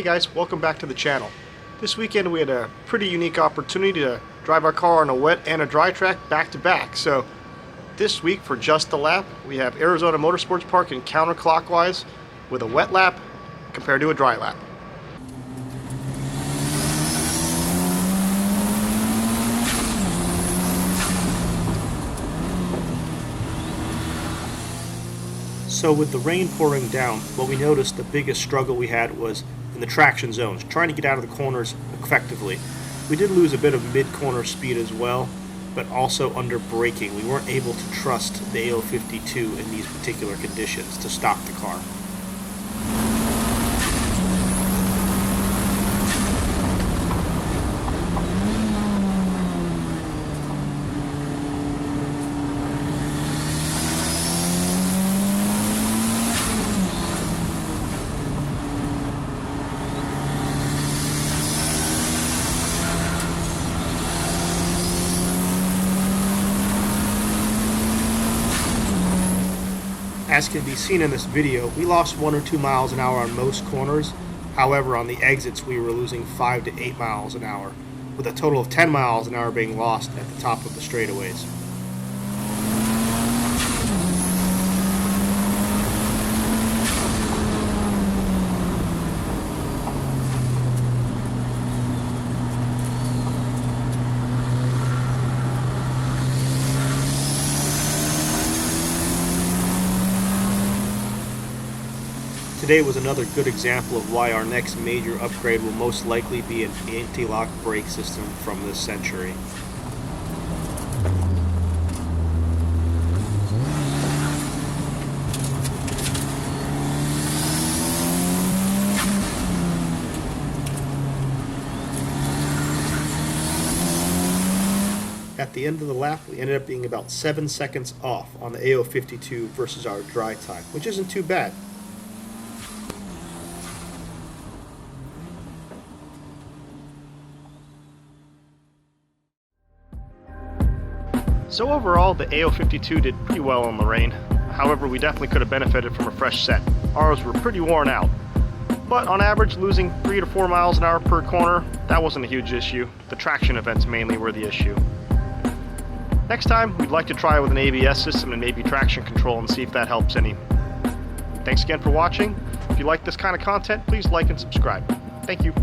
guys, welcome back to the channel. This weekend we had a pretty unique opportunity to drive our car on a wet and a dry track back to back. So this week for just the lap, we have Arizona Motorsports Park in counterclockwise with a wet lap compared to a dry lap. So with the rain pouring down, what we noticed the biggest struggle we had was in the traction zones, trying to get out of the corners effectively. We did lose a bit of mid-corner speed as well, but also under braking. We weren't able to trust the A052 in these particular conditions to stop the car. As can be seen in this video, we lost 1 or 2 miles an hour on most corners. However, on the exits we were losing 5 to 8 miles an hour, with a total of 10 miles an hour being lost at the top of the straightaways. Today was another good example of why our next major upgrade will most likely be an anti-lock brake system from this century. At the end of the lap, we ended up being about 7 seconds off on the A052 versus our dry time, which isn't too bad. So overall, the A052 did pretty well on the rain. However, we definitely could have benefited from a fresh set. Ours were pretty worn out. But on average, losing 3 to 4 miles an hour per corner, that wasn't a huge issue. The traction events mainly were the issue. Next time, we'd like to try with an ABS system and maybe traction control and see if that helps any. Thanks again for watching. If you like this kind of content, please like and subscribe. Thank you.